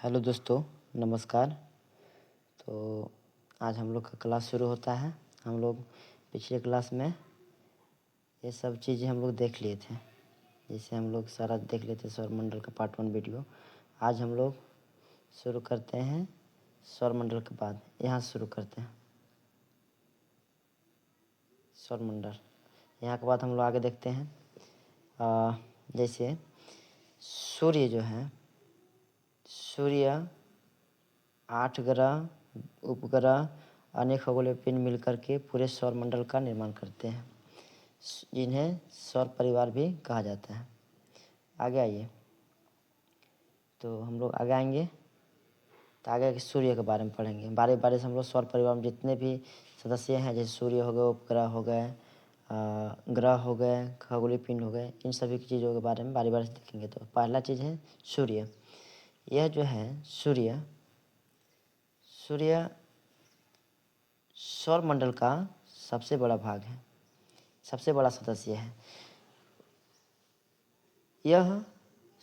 Hello दोस्तों, नमस्कार। तो आज हम लोग का क्लास शुरू होता है। हम लोग पिछले क्लास में ये सब चीज़ें हम लोग देख लिए थे, जैसे हम लोग सारा देख लेते सौरमंडल का पार्ट 1 वीडियो। आज हम लोग शुरू करते हैं सौरमंडल के बाद, यहाँ से शुरू करते हैं सौरमंडल। यहाँ के बाद हम लोग आगे देखते हैं जैसे सूर्य जो है, सूर्य 8 ग्रह, उपग्रह, अनेक खगोलीय पिंड मिलकर के पूरे सौरमंडल का निर्माण करते हैं, जिन्हें सौर परिवार भी कहा जाता है। आगे आइए, तो हम लोग आगे आएंगे तो आगे सूर्य के बारे में पढ़ेंगे। बारी बारी से हम लोग सौर परिवार में जितने भी सदस्य हैं, जैसे सूर्य हो गए, उपग्रह हो गए, ग्रह हो गए, खगोलीय पिंड हो गए, इन सभी चीज़ों के बारे में बारी बारी से देखेंगे। तो पहला चीज़ है सूर्य। यह जो है सूर्य सौरमंडल का सबसे बड़ा भाग है, सबसे बड़ा सदस्य है। यह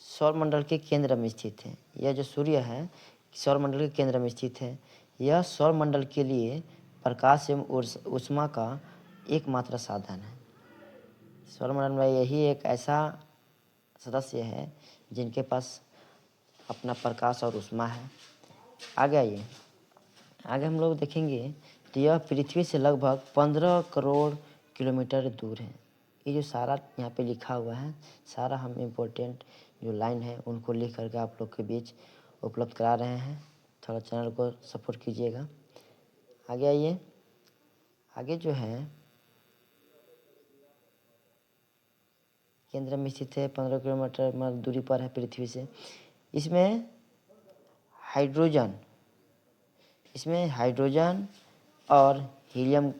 सौरमंडल के केंद्र में स्थित है। यह जो सूर्य है सौरमंडल के केंद्र में स्थित है। यह सौरमंडल के लिए प्रकाश एवं ऊष्मा का एकमात्र साधन है। सौरमंडल में यही एक ऐसा सदस्य है जिनके पास अपना प्रकाश और ऊष्मा है। आगे आइए, आगे हम लोग देखेंगे तो यह पृथ्वी से लगभग 15 करोड़ किलोमीटर दूर है। ये जो सारा यहाँ पे लिखा हुआ है, सारा हम इम्पोर्टेंट जो लाइन है उनको लिख करके आप लोग के बीच उपलब्ध करा रहे हैं। थोड़ा चैनल को सपोर्ट कीजिएगा। आगे आइए, आगे जो है केंद्र में स्थित है, 15 किलोमीटर दूरी पर है पृथ्वी से। इसमें हाइड्रोजन और हीलियम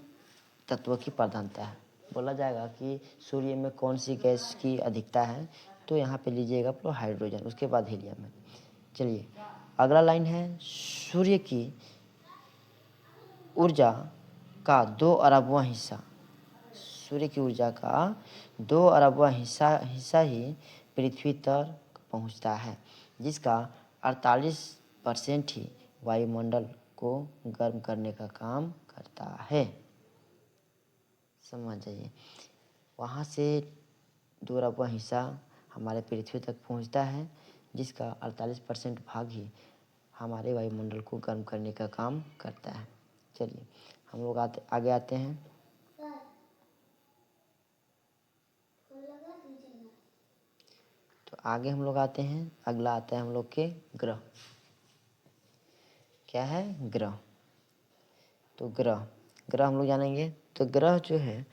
तत्व की प्रधानता है। बोला जाएगा कि सूर्य में कौन सी गैस की अधिकता है, तो यहाँ पे लीजिएगा आप लोग हाइड्रोजन, उसके बाद हीलियम है। चलिए अगला लाइन है सूर्य की ऊर्जा का 2 अरबवां हिस्सा, सूर्य की ऊर्जा का 2 अरबवां हिस्सा ही पृथ्वी तक पहुँचता है, जिसका 48% ही वायुमंडल को गर्म करने का काम करता है। समझ जाइए, वहाँ से 2 अरबवां हिस्सा हमारे पृथ्वी तक पहुँचता है, जिसका 48% भाग ही हमारे वायुमंडल को गर्म करने का काम करता है। चलिए हम लोग आगे आते हैं। तो आगे हम लोग आते हैं, अगला आता है हम लोग के ग्रह। क्या है? ग्रह। तो ग्रह हम लोग जानेंगे। तो ग्रह जो है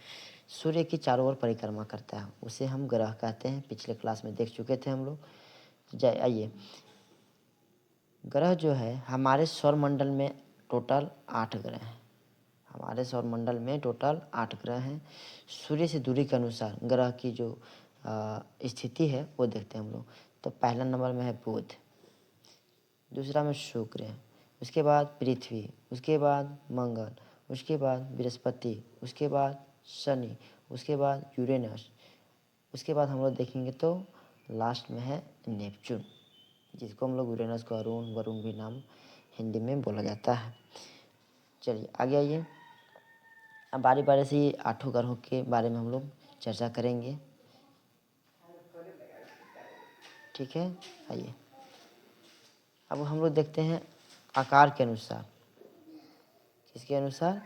सूर्य की चारों ओर परिक्रमा करता है, उसे हम ग्रह कहते हैं। पिछले क्लास में देख चुके थे हम लोग। आइए, ग्रह जो है हमारे सौरमंडल में टोटल 8 ग्रह हैं। हमारे सौरमंडल में टोटल 8 ग्रह हैं। सूर्य से दूरी के अनुसार ग्रह की जो स्थिति है वो देखते हैं हम लोग। तो पहला नंबर में है बुध, दूसरा में शुक्र है, उसके बाद पृथ्वी, उसके बाद मंगल, उसके बाद बृहस्पति, उसके बाद शनि, उसके बाद यूरेनस, उसके बाद हम लोग देखेंगे तो लास्ट में है नेपच्यून, जिसको हम लोग यूरेनस को वरुण भी नाम हिंदी में बोला जाता है। चलिए आगे आइए, अब बारी बारी से ये 8 ग्रहों के बारे में हम लोग चर्चा करेंगे। ठीक है, आइए अब हम लोग देखते हैं आकार के अनुसार। किसके अनुसार?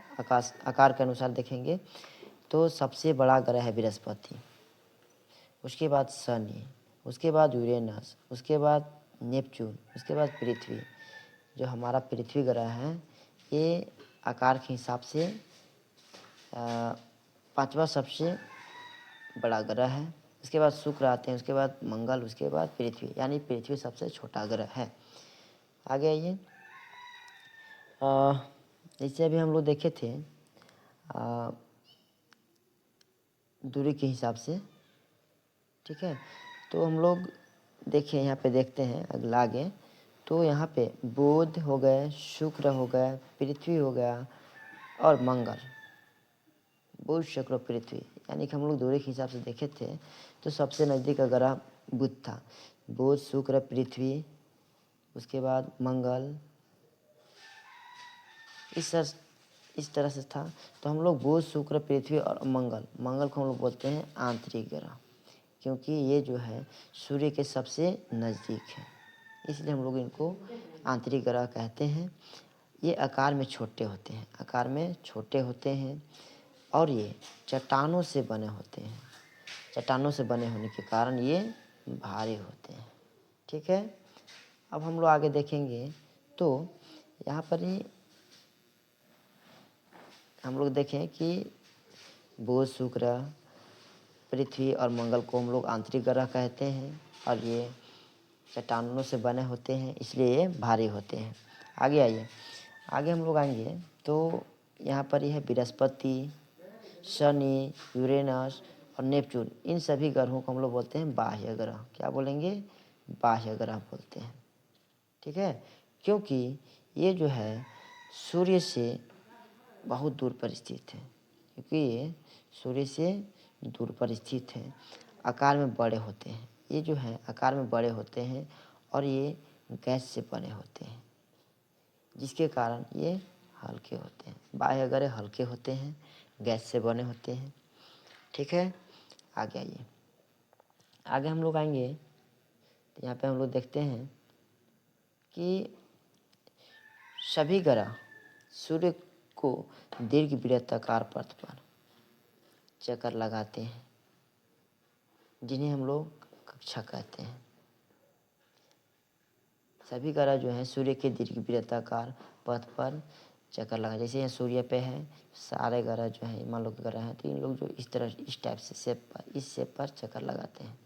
आकार के अनुसार देखेंगे तो सबसे बड़ा ग्रह है बृहस्पति, उसके बाद शनि, उसके बाद यूरेनस, उसके बाद नेपच्यून, उसके बाद पृथ्वी। जो हमारा पृथ्वी ग्रह है ये आकार के हिसाब से 5वां सबसे बड़ा ग्रह है। उसके बाद शुक्र आते हैं, उसके बाद मंगल, उसके बाद पृथ्वी, यानी पृथ्वी सबसे छोटा ग्रह है। आगे आइए, जैसे अभी हम लोग देखे थे दूरी के हिसाब से। ठीक है, तो हम लोग देखिए यहाँ पे देखते हैं अगला आगे। तो यहाँ पे बुध हो गए, शुक्र हो गए, पृथ्वी हो गया और मंगल। बुध, शुक्र, पृथ्वी, यानी कि हम लोग दूरी के हिसाब से देखे थे तो सबसे नज़दीक ग्रह बुध था। बुध, शुक्र, पृथ्वी, उसके बाद मंगल, इस तरह से था। तो हम लोग बुध, शुक्र, पृथ्वी और मंगल को हम लोग बोलते हैं आंतरिक ग्रह, क्योंकि ये जो है सूर्य के सबसे नज़दीक है, इसलिए हम लोग इनको आंतरिक ग्रह कहते हैं। ये आकार में छोटे होते हैं और ये चट्टानों से बने होते हैं। चट्टानों से बने होने के कारण ये भारी होते हैं। ठीक है, अब हम लोग आगे देखेंगे तो यहाँ पर ही हम लोग देखें कि बुध, शुक्र, पृथ्वी और मंगल को हम लोग आंतरिक ग्रह कहते हैं और ये चट्टानों से बने होते हैं, इसलिए ये भारी होते हैं। आगे हम लोग आएंगे तो यहाँ पर यह बृहस्पति, शनि, यूरेनस और नेपच्यून, इन सभी ग्रहों को हम लोग बोलते हैं बाह्य ग्रह। क्या बोलेंगे? बाह्य ग्रह बोलते हैं। ठीक है, क्योंकि ये जो है सूर्य से बहुत दूर पर स्थित है, क्योंकि ये सूर्य से दूर पर स्थित है, आकार में बड़े होते हैं। ये जो है आकार में बड़े होते हैं और ये गैस से बने होते हैं, जिसके कारण ये हल्के होते हैं। बाह्य ग्रह हल्के होते हैं, गैस से बने होते हैं। ठीक है, आगे आइए। आगे हम लोग आएंगे तो यहाँ पे हम लोग देखते हैं कि सभी ग्रह सूर्य को दीर्घ वृत्ताकार पथ पर चक्कर लगाते हैं, जिन्हें हम लोग कक्षा कहते हैं। सभी ग्रह जो हैं सूर्य के दीर्घ वृत्ताकार पथ पर चक्कर लगा, जैसे यहाँ सूर्य पे है, सारे ग्रह जो हैं मान लो ग्रह हैं, तो इन लोग जो इस तरह इस टाइप से इस शेप पर चक्कर लगाते हैं।